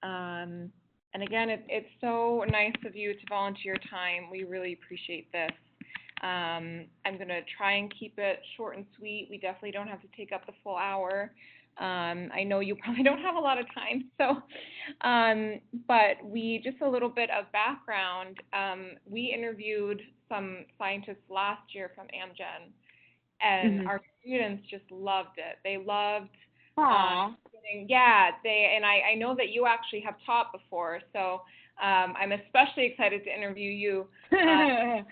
And again, it's so nice of you to volunteer time. We really appreciate this. I'm going to try and keep it short and sweet. We definitely don't have to take up the full hour. I know you probably don't have a lot of time, so, but just a little bit of background. We interviewed some scientists last year from Amgen, and our students just loved it. They loved, I know that you actually have taught before, so I'm especially excited to interview you. But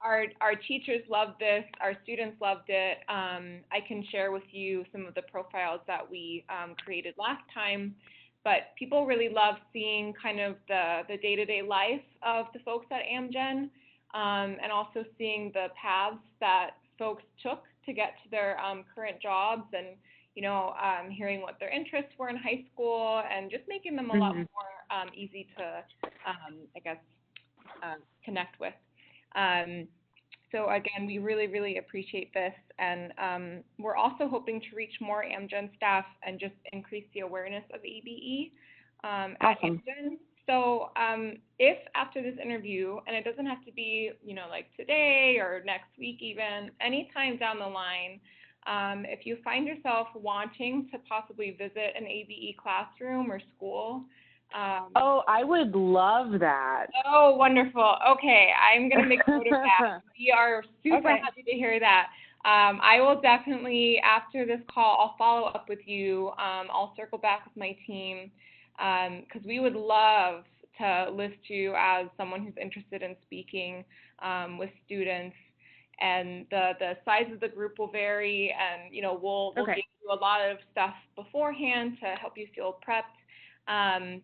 our teachers loved this, our students loved it. I can share with you some of the profiles that we created last time, but people really love seeing kind of the day-to-day life of the folks at Amgen, and also seeing the paths that folks took to get to their current jobs, and hearing what their interests were in high school, and just making them a lot more easy to, connect with. So again, we really, really appreciate this, and we're also hoping to reach more Amgen staff and just increase the awareness of ABE at Amgen. So if after this interview, and it doesn't have to be, like today or next week even, anytime down the line, if you find yourself wanting to possibly visit an ABE classroom or school. I would love that. Oh, wonderful. Okay, I'm going to make note of that. We are super happy to hear that. I will definitely, after this call, I'll follow up with you. I'll circle back with my team, because we would love to list you as someone who's interested in speaking with students. And the size of the group will vary, and we'll give you a lot of stuff beforehand to help you feel prepped.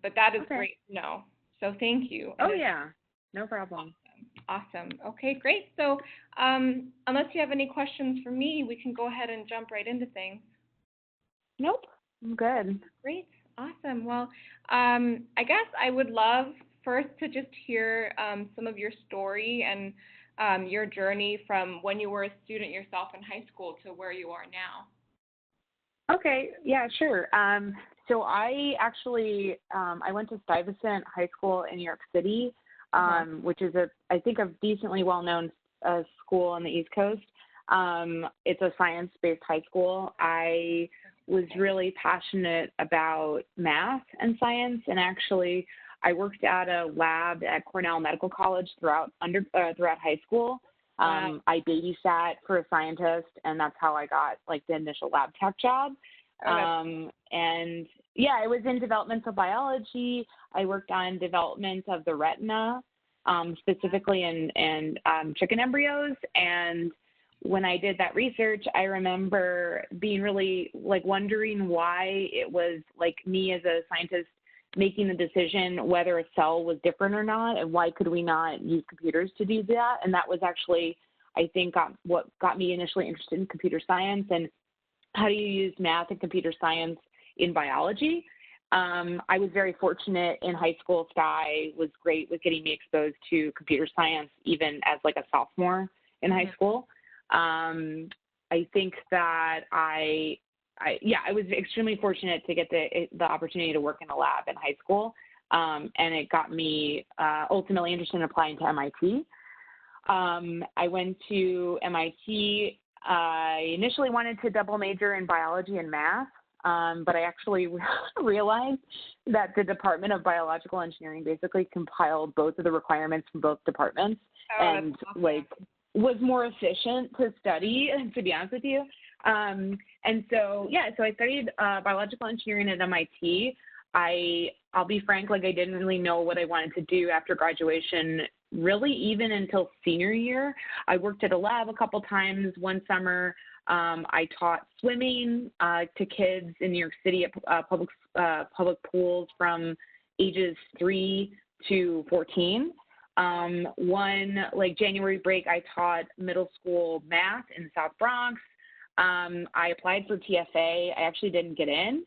But that is great to know. So thank you. No problem. Awesome. Okay, great. So unless you have any questions for me, we can go ahead and jump right into things. Nope, I'm good. Great. Awesome. Well, I guess I would love first to just hear some of your story and your journey from when you were a student yourself in high school to where you are now. Okay, yeah, sure. So I actually, I went to Stuyvesant High School in New York City, which is I think a decently well-known school on the East Coast. It's a science-based high school. I was really passionate about math and science, and actually I worked at a lab at Cornell Medical College throughout high school. I babysat for a scientist, and that's how I got the initial lab tech job. And yeah, I was in developmental biology. I worked on development of the retina, specifically in chicken embryos. And when I did that research, I remember being really wondering why it was me as a scientist making the decision whether a cell was different or not, and why could we not use computers to do that. And that was actually, I think, what got me initially interested in computer science and how do you use math and computer science in biology. I was very fortunate in high school. Sky was great with getting me exposed to computer science even as a sophomore in high school. I think that I was extremely fortunate to get the opportunity to work in a lab in high school, and it got me ultimately interested in applying to MIT. I went to MIT. I initially wanted to double major in biology and math, but I actually realized that the Department of Biological Engineering basically compiled both of the requirements from both departments, and was more efficient to study, to be honest with you. And so I studied biological engineering at MIT. I'll be frank, I didn't really know what I wanted to do after graduation, really even until senior year. I worked at a lab a couple times. One summer, I taught swimming to kids in New York City at public pools from ages 3 to 14. One January break, I taught middle school math in the South Bronx. I applied for TFA. I actually didn't get in.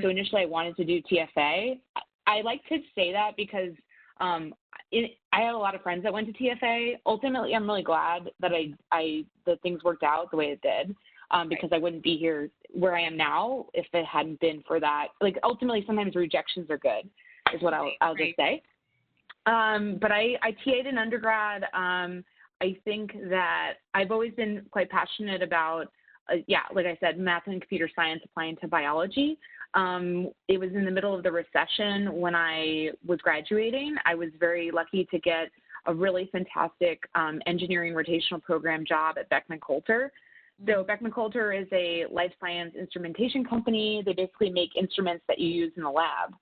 So initially I wanted to do TFA. I like to say that because I had a lot of friends that went to TFA. Ultimately, I'm really glad that that things worked out the way it did, because I wouldn't be here where I am now if it hadn't been for that. Ultimately, sometimes rejections are good. is what I'll just say. But I TA'd in undergrad. I think that I've always been quite passionate about, like I said, math and computer science applying to biology. It was in the middle of the recession when I was graduating. I was very lucky to get a really fantastic engineering rotational program job at Beckman Coulter. So Beckman Coulter is a life science instrumentation company. They basically make instruments that you use in the lab.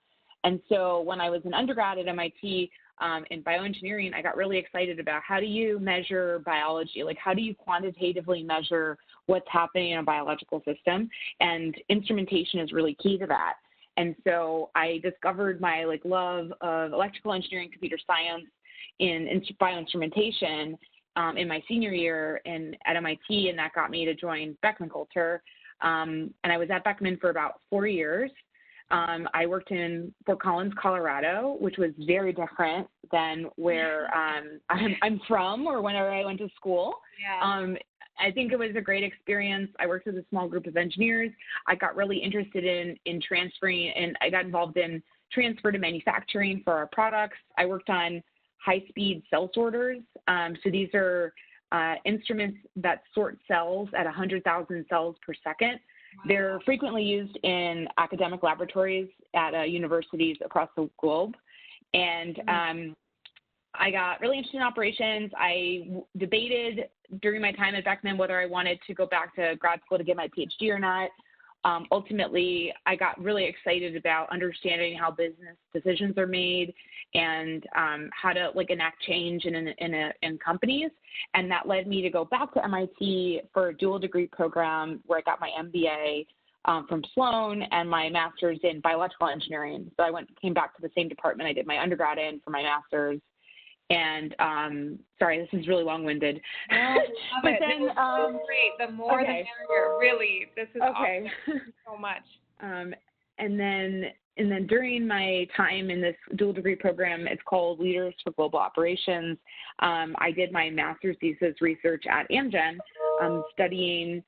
And so when I was an undergrad at MIT in bioengineering, I got really excited about how do you measure biology? Like, how do you quantitatively measure what's happening in a biological system? And instrumentation is really key to that. And so I discovered my love of electrical engineering, computer science in bioinstrumentation in my senior year at MIT, and that got me to join Beckman Coulter. And I was at Beckman for about 4 years. I worked in Fort Collins, Colorado, which was very different than where I'm from or whenever I went to school. Yeah. I think it was a great experience. I worked with a small group of engineers. I got really interested in transferring, and I got involved in transfer to manufacturing for our products. I worked on high-speed cell sorters. So these are instruments that sort cells at 100,000 cells per second. Wow. They're frequently used in academic laboratories at universities across the globe. And I got really interested in operations. I debated during my time at Beckman whether I wanted to go back to grad school to get my PhD or not. Ultimately, I got really excited about understanding how business decisions are made and how to enact change in companies. And that led me to go back to MIT for a dual degree program where I got my MBA from Sloan and my master's in biological engineering. So I came back to the same department I did my undergrad in for my master's. And sorry, this is really long-winded. No, but then this is great. The more the merrier. Really, this is awesome. Thank you so much. And then during my time in this dual degree program, it's called Leaders for Global Operations. I did my master's thesis research at Amgen, studying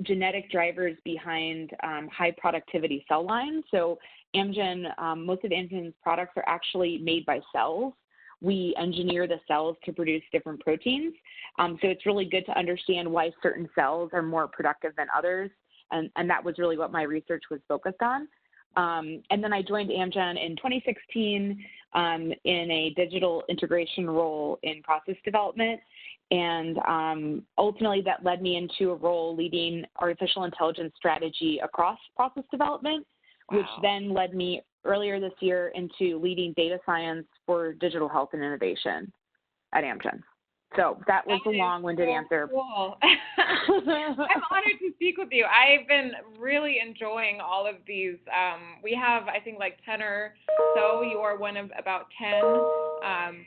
genetic drivers behind high productivity cell lines. So Amgen, most of Amgen's products are actually made by cells. We engineer the cells to produce different proteins. So it's really good to understand why certain cells are more productive than others. And that was really what my research was focused on. And then I joined Amgen in 2016 in a digital integration role in process development. And ultimately that led me into a role leading artificial intelligence strategy across process development, Wow. which then led me earlier this year into leading data science for digital health and innovation at Amgen. So that was a long-winded answer. Cool. I'm honored to speak with you. I've been really enjoying all of these. We have, I think, 10 or so. You are one of about 10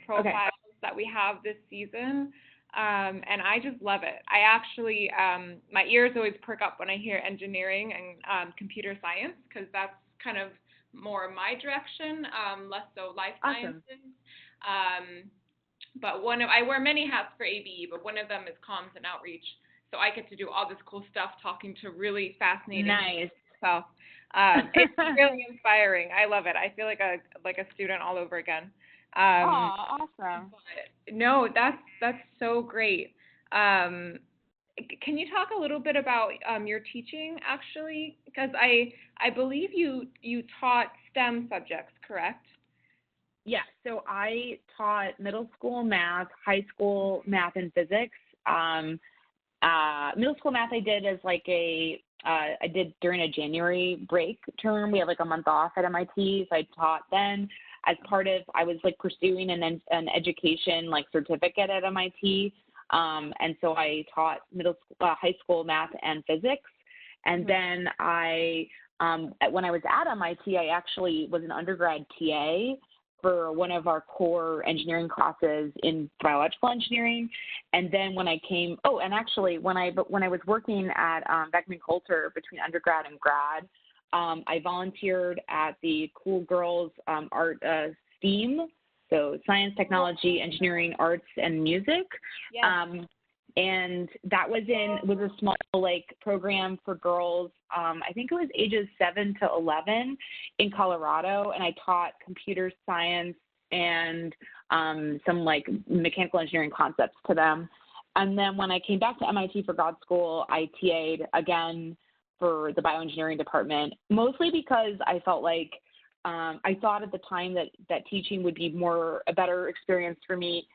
profiles that we have this season. And I just love it. I actually, my ears always perk up when I hear engineering and computer science, because that's kind of more my direction, less so life sciences. But I wear many hats for ABE, but one of them is comms and outreach. So I get to do all this cool stuff, talking to really fascinating Nice. people. So it's really inspiring. I love it. I feel like a student all over again. Awesome. But no, that's so great. Can you talk a little bit about your teaching, actually? Because I believe you taught STEM subjects, correct? Yeah, so I taught middle school math, high school math, and physics. Middle school math I did as I did during a January break term. We had a month off at MIT, so I taught then. As part of, I was pursuing an education certificate at MIT, and so I taught high school math and physics. And then when I was at MIT, I actually was an undergrad TA for one of our core engineering classes in biological engineering. And then when I came, when I was working at Beckman Coulter between undergrad and grad, I volunteered at the Cool Girls Art STEAM, so science, technology, engineering, arts, and music. Yes. And that was a small like program for girls. I think it was ages 7 to 11 in Colorado, and I taught computer science and some like mechanical engineering concepts to them. And then when I came back to MIT for grad school, I TA'd again for the bioengineering department, mostly because I felt like I thought at the time that teaching would be a better experience for me,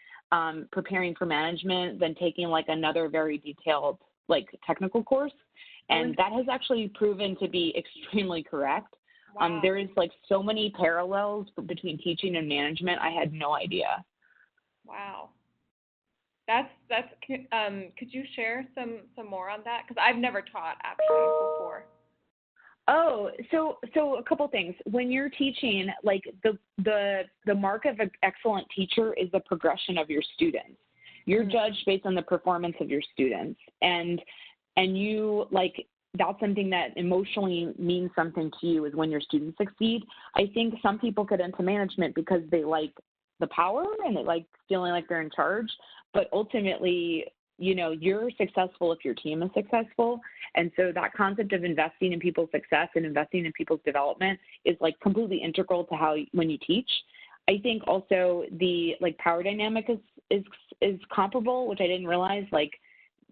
preparing for management than taking like another very detailed like technical course. And that has actually proven to be extremely correct. Wow. There is like so many parallels between teaching and management. I had no idea. Wow. That's could you share some more on that? Because I've never taught actually before. Oh, so a couple things. When you're teaching, like the mark of an excellent teacher is the progression of your students. You're judged based on the performance of your students, and you like that's something that emotionally means something to you is when your students succeed. I think some people get into management because they like the power and they like feeling like they're in charge, but ultimately, you know, you're successful if your team is successful. And so that concept of investing in people's success and investing in people's development is like completely integral to how, when you teach. I think also the like power dynamic is comparable, which I didn't realize. Like,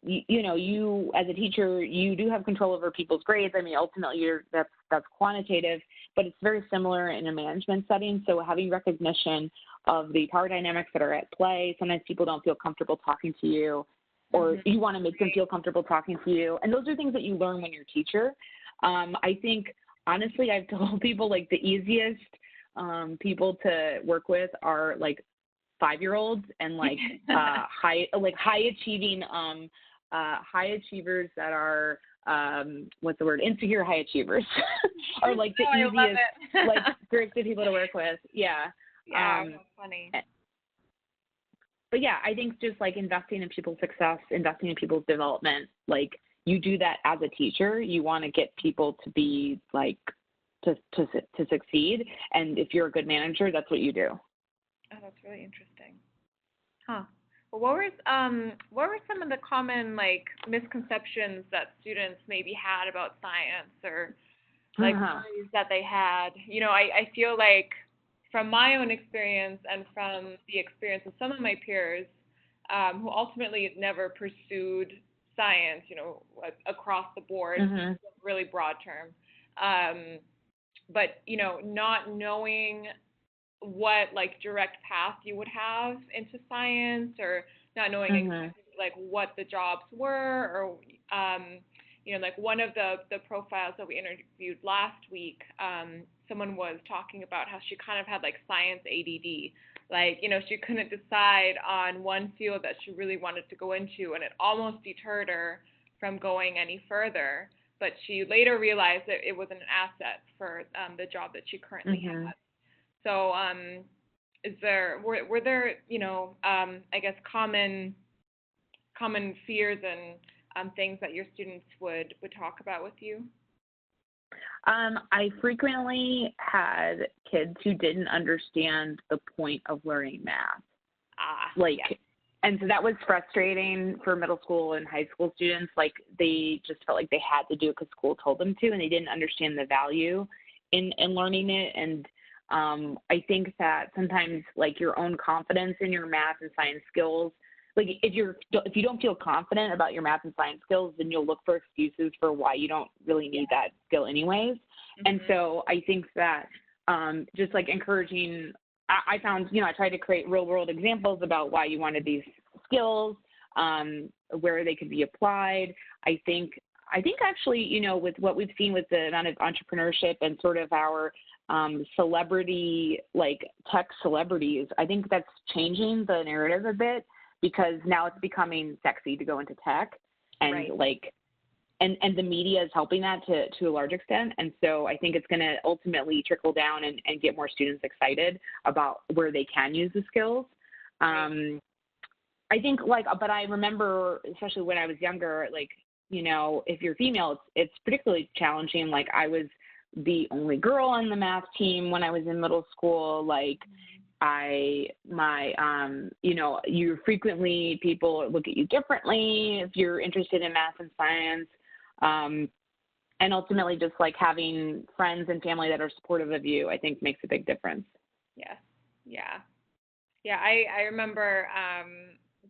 you know, you as a teacher, you do have control over people's grades. I mean, ultimately that's quantitative, but it's very similar in a management setting. So having recognition of the power dynamics that are at play. Sometimes people don't feel comfortable talking to you, or you want to make them feel comfortable talking to you. And those are things that you learn when you're a teacher. I think, honestly, I've told people like the easiest people to work with are like 5-year-olds and like high achieving high achievers that are insecure high achievers are like the easiest like groups of people to work with. Yeah. Yeah, that's funny. But yeah, I think just like investing in people's success, investing in people's development, like you do that as a teacher. You want to get people to be like to succeed, and if you're a good manager, that's what you do. Oh, that's really interesting. Huh. Well, what were some of the common like misconceptions that students maybe had about science, or like worries that they had? You know, I feel like from my own experience and from the experience of some of my peers who ultimately never pursued science, you know, across the board, really broad term. But, you know, not knowing what like direct path you would have into science, or not knowing exactly like what the jobs were, or you know, like one of the profiles that we interviewed last week, someone was talking about how she kind of had like science ADD. Like, you know, she couldn't decide on one field that she really wanted to go into, and it almost deterred her from going any further. But she later realized that it was an asset for the job that she currently has. So were there, you know, I guess common fears and things that your students would talk about with you? I frequently had kids who didn't understand the point of learning math. And so that was frustrating for middle school and high school students. Like they just felt like they had to do it because school told them to, and they didn't understand the value in learning it. And I think that sometimes like your own confidence in your math and science skills, like if you don't feel confident about your math and science skills, then you'll look for excuses for why you don't really need that skill anyways. And so I think that just like encouraging, I found, you know, I tried to create real world examples about why you wanted these skills, where they could be applied. I think actually, you know, with what we've seen with the amount of entrepreneurship and sort of our celebrity, like tech celebrities, I think that's changing the narrative a bit, because now it's becoming sexy to go into tech, and and the media is helping that to a large extent. And so I think it's going to ultimately trickle down and get more students excited about where they can use the skills. I think but I remember, especially when I was younger, like, you know, if you're female, it's particularly challenging. Like I was the only girl on the math team when I was in middle school. Like you frequently, people look at you differently if you're interested in math and science. And ultimately just like having friends and family that are supportive of you, I think makes a big difference. Yes. Yeah. Yeah. I remember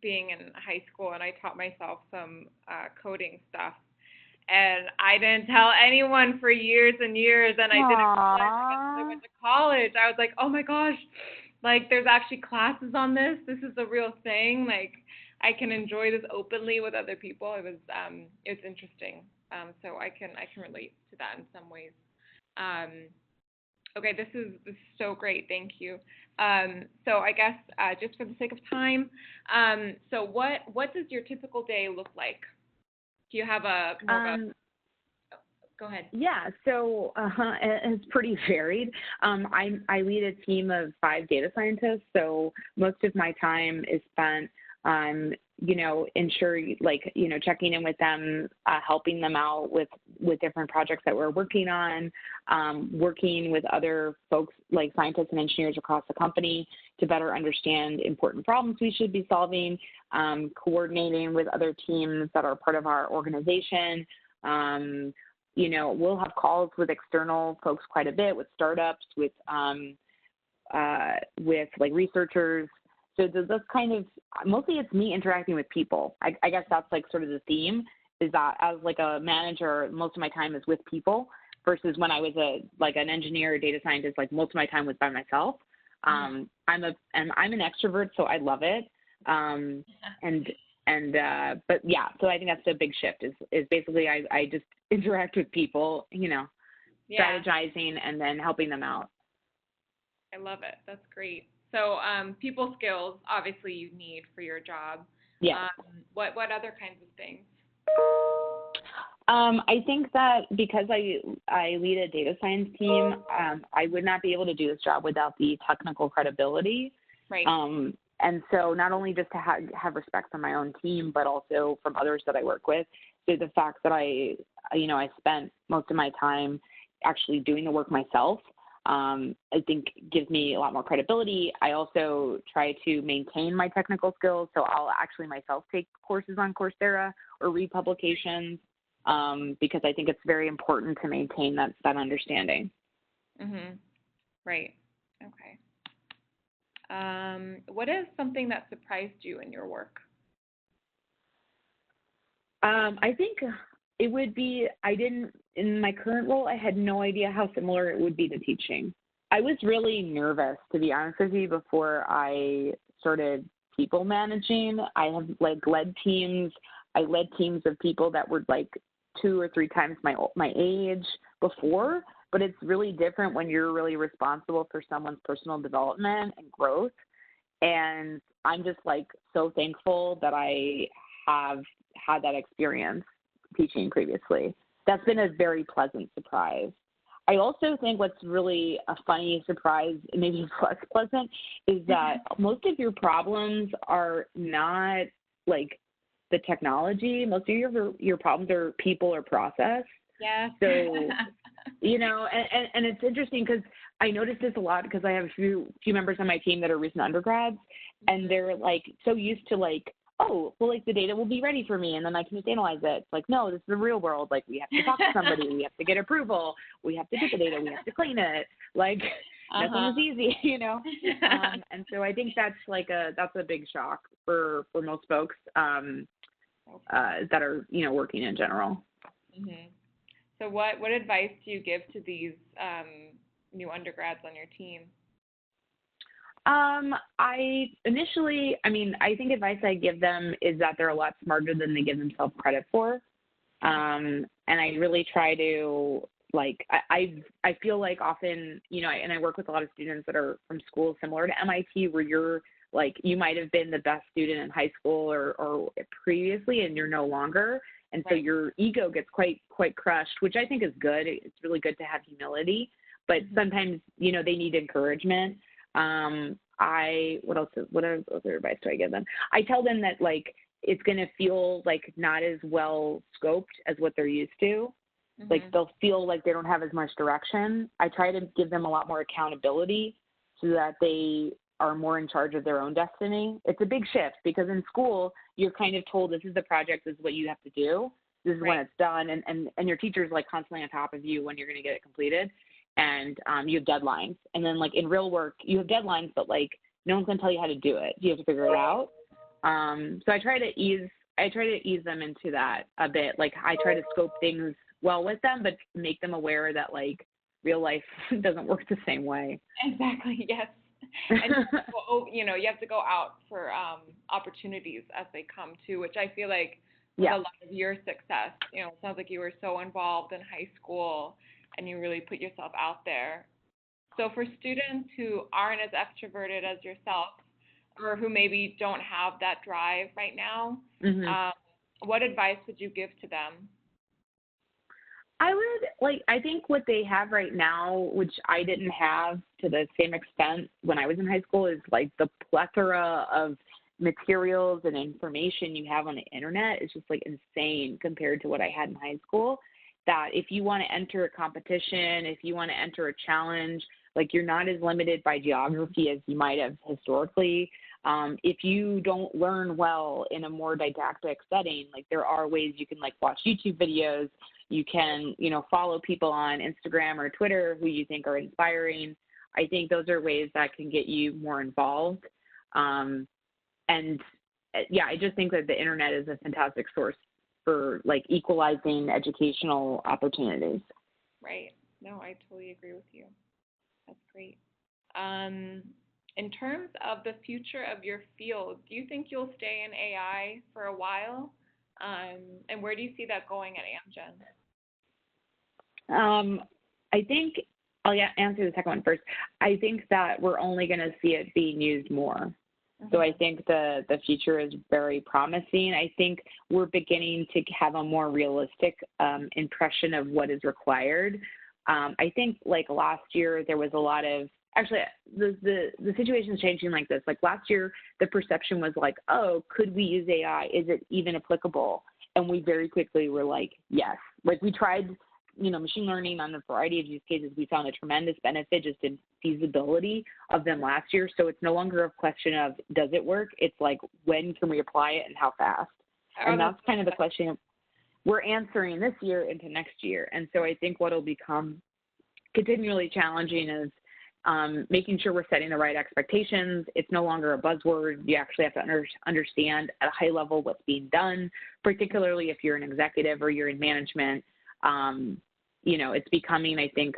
being in high school and I taught myself some coding stuff. And I didn't tell anyone for years and years. And I didn't realize until I went to college. I was like, oh my gosh, like there's actually classes on this. This is a real thing. Like I can enjoy this openly with other people. It was interesting. So I can relate to that in some ways. Okay, this is so great. Thank you. So I guess just for the sake of time, so what does your typical day look like? Do you have go ahead. Yeah, so it's pretty varied. I lead a team of 5 data scientists, so most of my time is spent, checking in with them, helping them out with different projects that we're working on, working with other folks like scientists and engineers across the company to better understand important problems we should be solving, coordinating with other teams that are part of our organization. We'll have calls with external folks quite a bit, with startups, with like researchers. So that's kind of, mostly it's me interacting with people. I guess that's like sort of the theme, is that as like a manager, most of my time is with people, versus when I was an engineer or data scientist, like most of my time was by myself. I'm an extrovert, so I love it. But yeah, so I think that's the big shift is basically I just interact with people, strategizing and then helping them out. I love it. That's great. So people skills, obviously you need for your job. Yeah. What other kinds of things? I think that because I lead a data science team, I would not be able to do this job without the technical credibility. Right. And so not only just to have respect from my own team, but also from others that I work with. So the fact that I spent most of my time actually doing the work myself, I think gives me a lot more credibility. I also try to maintain my technical skills. So I'll actually myself take courses on Coursera or read publications, because I think it's very important to maintain that understanding. Mm-hmm. Right. Okay. What is something that surprised you in your work? I think it would be, in my current role, I had no idea how similar it would be to teaching. I was really nervous, to be honest with you, before I started people managing. I have led teams. I led teams of people that were 2 or 3 times my age before, but it's really different when you're really responsible for someone's personal development and growth. And I'm just so thankful that I have had that experience teaching previously. That's been a very pleasant surprise. I also think what's really a funny surprise, maybe less pleasant, is that most of your problems are not the technology. Most of your problems are people or process. Yeah. So, and it's interesting because I notice this a lot because I have a few members on my team that are recent undergrads, and they're so used to oh, well, the data will be ready for me and then I can just analyze it. It's no, this is the real world. We have to talk to somebody. We have to get approval. We have to get the data. We have to clean it. Nothing is easy, And so I think that's that's a big shock for most folks that are, working in general. Mm-hmm. So what advice do you give to these new undergrads on your team? I think advice I give them is that they're a lot smarter than they give themselves credit for. And I really try to, I feel often, and I work with a lot of students that are from schools similar to MIT, where you're you might have been the best student in high school or previously, and you're no longer. And so your ego gets quite crushed, which I think is good. It's really good to have humility, but sometimes, they need encouragement. What other advice do I give them? I tell them that it's going to feel not as well scoped as what they're used to. They'll feel they don't have as much direction. I try to give them a lot more accountability so that they are more in charge of their own destiny. It's a big shift because in school, you're kind of told this is the project, this is what you have to do, this is when it's done, and your teacher's like constantly on top of you when you're going to get it completed, and you have deadlines. And then like in real work, you have deadlines, but like no one's going to tell you how to do it. You have to figure it out. So I try to ease them into that a bit. Like I try to scope things well with them, but make them aware that like real life doesn't work the same way. Exactly. Yes. And you know, you have to go out for opportunities as they come too, which I feel like with a lot of your success, you know, it sounds like you were so involved in high school and you really put yourself out there. So for students who aren't as extroverted as yourself or who maybe don't have that drive right now, what advice would you give to them? I think what they have right now, which I didn't have to the same extent when I was in high school, is like the plethora of materials and information you have on the internet is just like insane compared to what I had in high school. That if you want to enter a competition, if you want to enter a challenge, like you're not as limited by geography as you might have historically. If you don't learn well in a more didactic setting, like there are ways you can like watch YouTube videos. You can, you know, follow people on Instagram or Twitter who you think are inspiring. I think those are ways that can get you more involved. And yeah, I just think that the internet is a fantastic source for like equalizing educational opportunities. Right. No, I totally agree with you. That's great. In terms of the future of your field, do you think you'll stay in AI for a while? And where do you see that going at Amgen? I think I'll answer the second one first. I think that we're only going to see it being used more. So I think the future is very promising. I think we're beginning to have a more realistic impression of what is required. I think like last year there was a lot of actually the situation is changing like this. Like last year the perception was like, oh, could we use AI? Is it even applicable? And we very quickly were like, yes. Like we tried, you know, machine learning on a variety of use cases. We found a tremendous benefit just in feasibility of them last year. So it's no longer a question of does it work? It's like when can we apply it and how fast? And that's kind of the question we're answering this year into next year. And so I think what will become continually challenging is making sure we're setting the right expectations. It's no longer a buzzword. You actually have to understand at a high level what's being done, particularly if you're an executive or you're in management. You know, it's becoming, I think,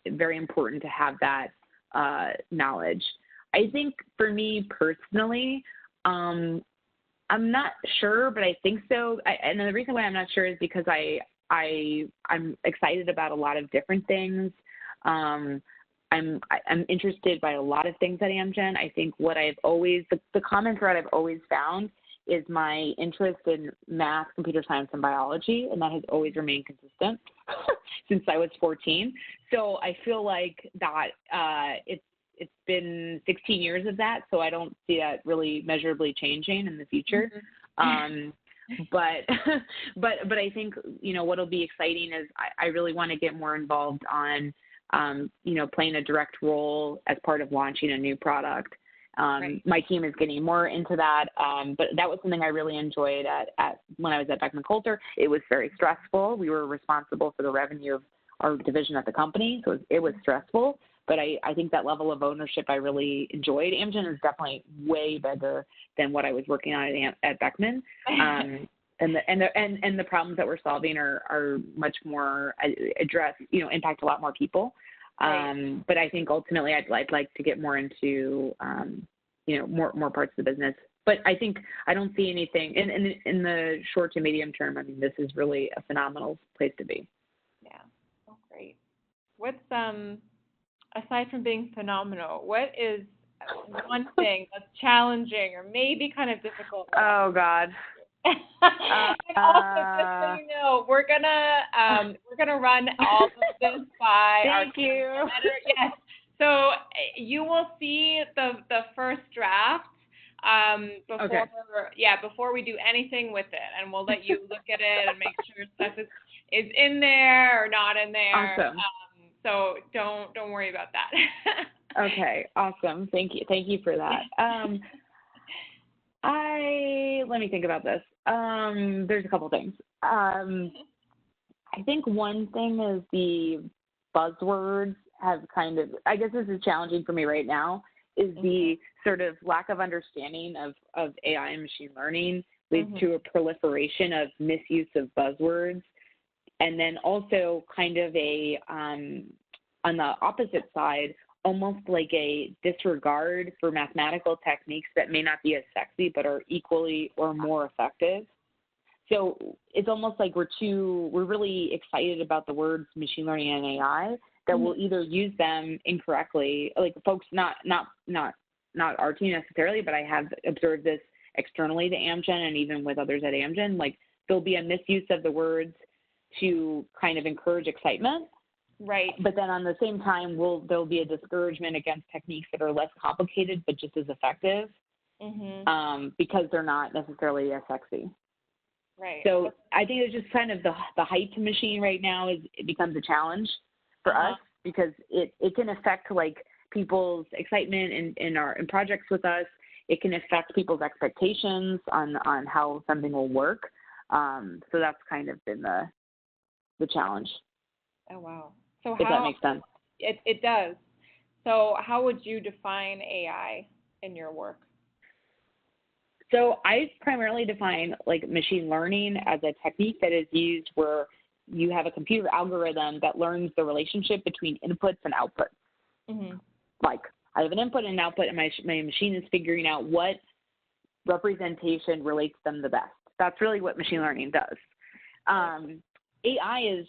very important to have that knowledge. I think for me personally, I'm not sure, but I think so. And the reason why I'm not sure is because I'm excited about a lot of different things. I'm interested by a lot of things at Amgen. I think what I've always, the common thread I've always found is my interest in math, computer science, and biology, and that has always remained consistent since I was 14. So I feel like that it's been 16 years of that, so I don't see that really measurably changing in the future. But I think, you know, what'll be exciting is I really want to get more involved on, you know, playing a direct role as part of launching a new product. My team is getting more into that, but that was something I really enjoyed at when I was at Beckman Coulter. It was very stressful. We were responsible for the revenue of our division at the company, so it was stressful. But I think that level of ownership I really enjoyed. Amgen is definitely way bigger than what I was working on at Beckman. And the problems that we're solving are much more addressed, you know, impact a lot more people. But I think ultimately I'd like to get more into, you know, more parts of the business. But I think I don't see anything in the short to medium term. I mean, this is really a phenomenal place to be. Yeah. Oh, great. What's aside from being phenomenal, what is one thing that's challenging or maybe kind of difficult? Oh God. And also, just so you know, we're gonna run all of this by Thank you. editor. Yes. So you will see the first draft before we do anything with it, and we'll let you look at it and make sure stuff is in there or not in there. Awesome. So don't worry about that. Okay, awesome. Thank you for that. Let me think about this. There's a couple things. I think one thing is the buzzwords have kind of, I guess this is challenging for me right now, is the sort of lack of understanding of AI and machine learning leads to a proliferation of misuse of buzzwords. And then also kind of on the opposite side, almost like a disregard for mathematical techniques that may not be as sexy but are equally or more effective. So it's almost like we're really excited about the words machine learning and AI that we'll either use them incorrectly, like folks not our team necessarily, but I have observed this externally to Amgen and even with others at Amgen, like there'll be a misuse of the words to kind of encourage excitement. Right. But then on the same time, there'll be a discouragement against techniques that are less complicated but just as effective because they're not necessarily as sexy. Right. So I think it's just kind of the hype machine right now it becomes a challenge for us because it can affect like people's excitement in projects with us. It can affect people's expectations on how something will work. So that's kind of been the challenge. Oh, wow. So if that makes sense. It does. So how would you define AI in your work? So I primarily define like machine learning as a technique that is used where you have a computer algorithm that learns the relationship between inputs and outputs. Like I have an input and an output, and my machine is figuring out what representation relates them the best. That's really what machine learning does. AI is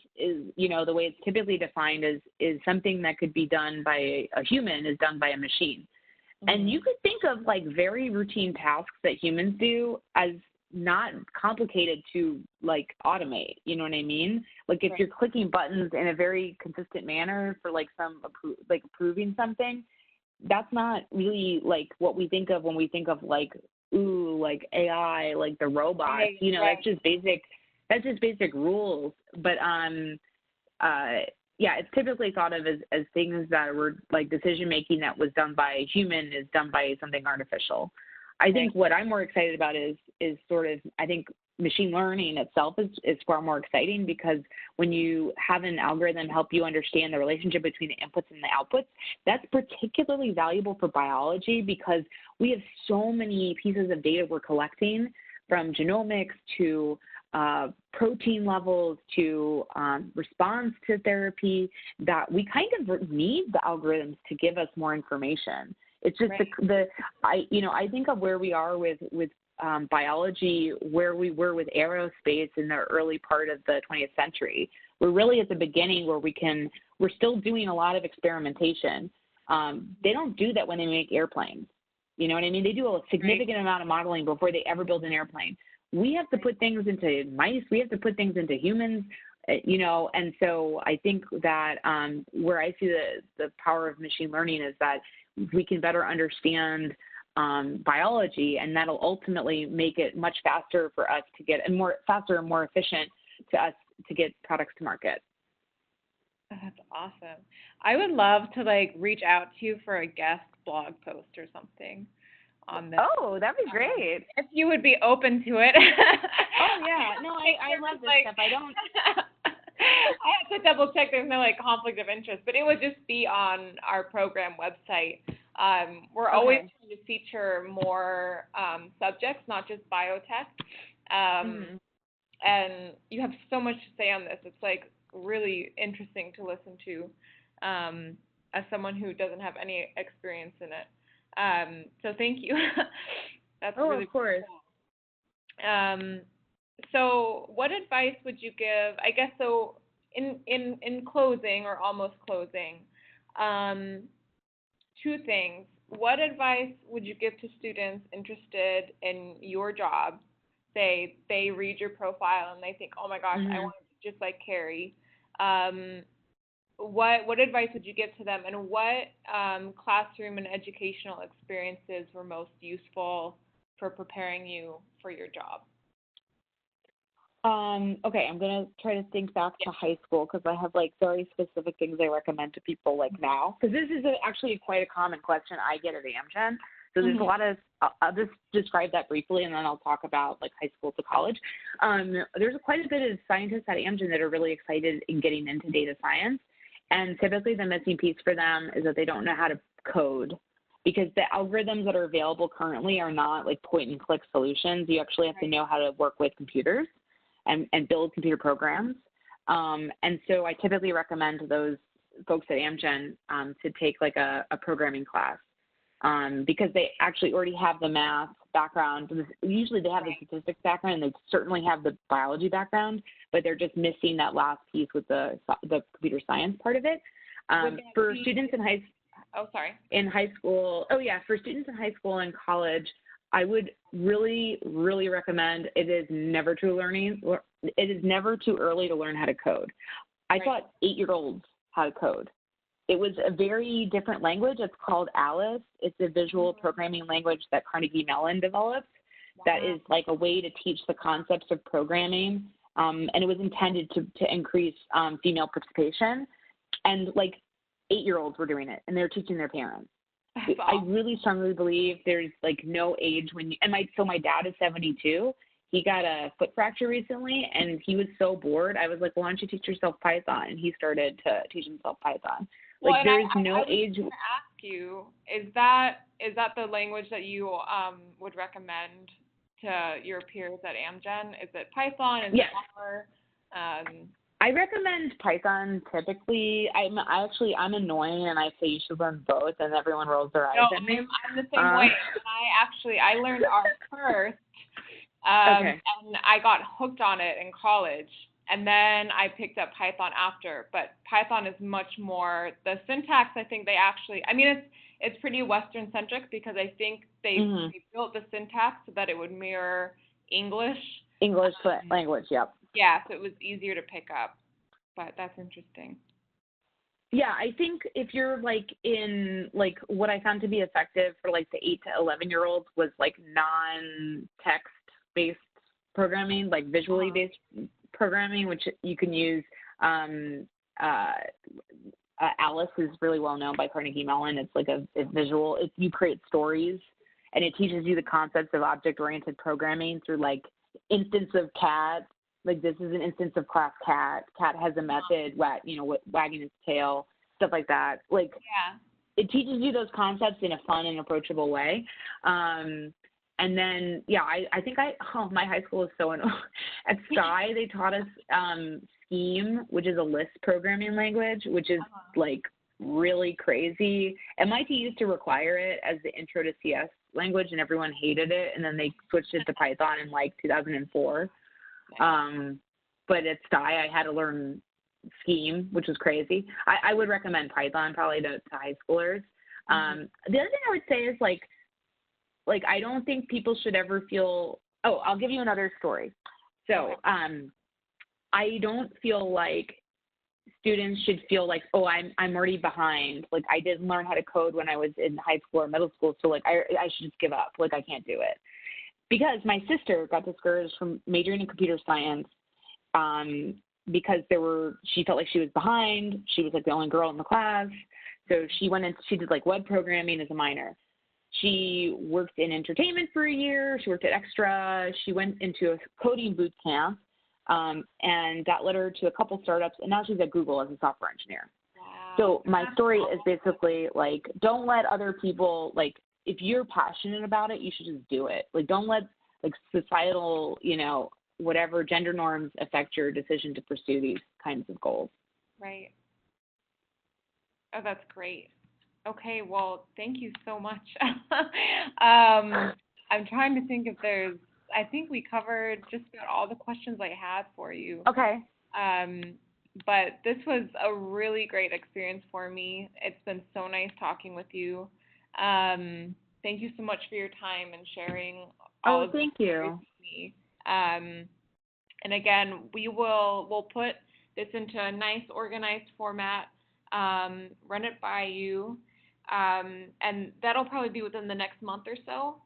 the way it's typically defined is something that could be done by a human is done by a machine. And you could think of like very routine tasks that humans do as not complicated to like automate. You know what I mean? Like if you're clicking buttons in a very consistent manner for like approving something, that's not really like what we think of when we think of like like AI, like the robots. That's just basic rules. But it's typically thought of as things that were like decision making that was done by a human is done by something artificial. I think what I'm more excited about is sort of, I think machine learning itself is far more exciting because when you have an algorithm help you understand the relationship between the inputs and the outputs, that's particularly valuable for biology because we have so many pieces of data we're collecting from genomics to protein levels to response to therapy that we kind of need the algorithms to give us more information. It's just I think of where we are with biology, where we were with aerospace in the early part of the 20th century. We're really at the beginning where we're still doing a lot of experimentation. They don't do that when they make airplanes. You know what I mean? They do a significant amount of modeling before they ever build an airplane. We have to put things into mice. We have to put things into humans, and so I think that where I see the power of machine learning is that we can better understand biology, and that'll ultimately make it much faster for us to get, and faster and more efficient to us to get products to market. That's awesome. I would love to reach out to you for a guest blog post or something on this. Oh, that'd be great. If you would be open to it. Oh yeah, no, I love this stuff. I don't. I have to double check. There's no conflict of interest, but it would just be on our program website. We're always trying to feature more subjects, not just biotech. And you have so much to say on this. It's really interesting to listen to as someone who doesn't have any experience in it. So thank you. That's really of course. Cool. So what advice would you give, I guess, so in closing or almost closing, two things. What advice would you give to students interested in your job? Say they read your profile and they think, oh my gosh, I want to be just like Kerry. What advice would you give to them, and what classroom and educational experiences were most useful for preparing you for your job? Okay, I'm gonna try to think back to high school because I have like very specific things I recommend to people like now. Because this is actually quite a common question I get at Amgen. So there's a lot of. I'll just describe that briefly, and then I'll talk about like high school to college. There's quite a bit of scientists at Amgen that are really excited in getting into data science, and typically the missing piece for them is that they don't know how to code. Because the algorithms that are available currently are not like point and click solutions. You actually have to know how to work with computers and build computer programs. And so I typically recommend to those folks at Amgen to take like a programming class because they actually already have the math background. Usually they have the statistics background and they certainly have the biology background, but they're just missing that last piece with the computer science part of it. For students in high school, for students in high school and college, I would really, really recommend it is never too early to learn how to code. I taught 8-year-olds how to code. It was a very different language. It's called Alice. It's a visual programming language that Carnegie Mellon developed that is like a way to teach the concepts of programming. And it was intended to increase female participation. And like 8-year-olds were doing it, and they were teaching their parents. I really strongly believe there's like no age when my dad is 72. He got a foot fracture recently and he was so bored. I was like, well, why don't you teach yourself Python? And he started to teach himself Python. Like well, there's I no was age. going to ask you, is that the language that you would recommend to your peers at Amgen? Is it Python? Is it R? I recommend Python typically. I'm annoying and I say you should learn both, and everyone rolls their eyes at me. I'm the same way. I learned R first, and I got hooked on it in college, and then I picked up Python after. But Python is much more the syntax. I think it's pretty Western centric because I think they built the syntax so that it would mirror English language. Yep. Yeah, so it was easier to pick up, but that's interesting. Yeah, I think if you're like in like what I found to be effective for like the 8 to 11-year-olds was like non-text based programming, like visually based programming, which you can use. Alice is really well known by Carnegie Mellon. It's like a visual. You create stories, and it teaches you the concepts of object-oriented programming through like instance of cat. Like this is an instance of class cat. Cat has a method, wagging its tail, stuff like that. Like, it teaches you those concepts in a fun and approachable way. And then, I think my high school is so annoying. At Sky, they taught us Scheme, which is a Lisp programming language, which is like really crazy. MIT used to require it as the intro to CS language, and everyone hated it. And then they switched it to Python in like 2004. But at Sky, I had to learn Scheme, which was crazy. I would recommend Python probably to high schoolers. The other thing I would say is like I don't think people should ever feel. Oh, I'll give you another story. So I don't feel like students should feel like, oh, I'm already behind. Like I didn't learn how to code when I was in high school or middle school, so like I should just give up. Like I can't do it. Because my sister got discouraged from majoring in computer science because she felt like she was behind. She was like the only girl in the class. So she did like web programming as a minor. She worked in entertainment for a year. She worked at Extra. She went into a coding boot camp and that led her to a couple startups. And now she's at Google as a software engineer. Wow. So my story is basically like, don't let other people if you're passionate about it, you should just do it. Like, don't let societal, whatever gender norms affect your decision to pursue these kinds of goals. Right. Oh, that's great. Okay, well, thank you so much. I'm trying to think if I think we covered just about all the questions I had for you. Okay. But this was a really great experience for me. It's been so nice talking with you. Thank you so much for your time and sharing all of this with me. And again, we'll put this into a nice organized format, run it by you, and that'll probably be within the next month or so,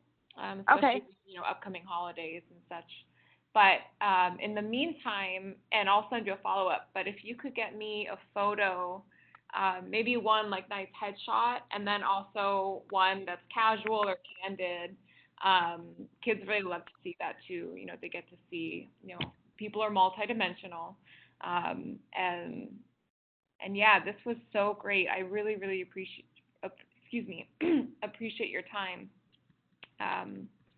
especially with, upcoming holidays and such. But in the meantime, and I'll send you a follow-up, but if you could get me a photo, maybe one like nice headshot, and then also one that's casual or candid. Kids really love to see that too. You know, they get to see, you know, people are multidimensional. And yeah, this was so great. I really, really appreciate your time.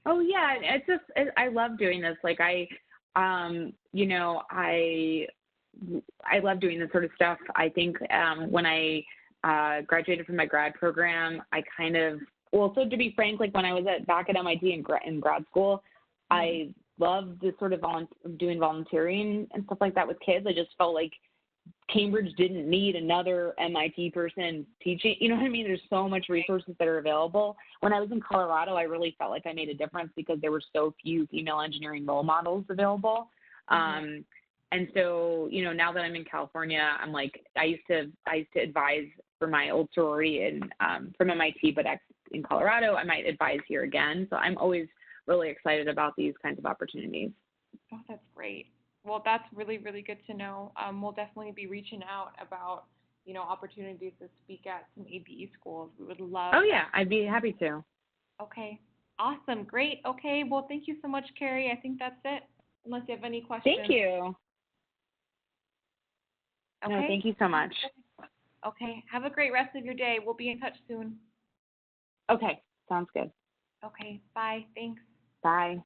Oh yeah, I love doing this. Like you know, I love doing this sort of stuff. I think when I graduated from my grad program, I kind of, well, so to be frank, like when I was back at MIT in grad school, I loved this sort of doing volunteering and stuff like that with kids. I just felt like Cambridge didn't need another MIT person teaching. You know what I mean? There's so much resources that are available. When I was in Colorado, I really felt like I made a difference because there were so few female engineering role models available. And so, you know, now that I'm in California, I'm like, I used to advise for my old sorority from MIT, but in Colorado, I might advise here again. So I'm always really excited about these kinds of opportunities. Oh, that's great. Well, that's really, really good to know. We'll definitely be reaching out about, you know, opportunities to speak at some ABE schools. We would love. Oh, yeah, I'd be happy to. Okay. Awesome. Great. Okay. Well, thank you so much, Kerry. I think that's it, unless you have any questions. Thank you. Okay. No, thank you so much. Okay. Have a great rest of your day. We'll be in touch soon. Okay. Sounds good. Okay. Bye. Thanks. Bye.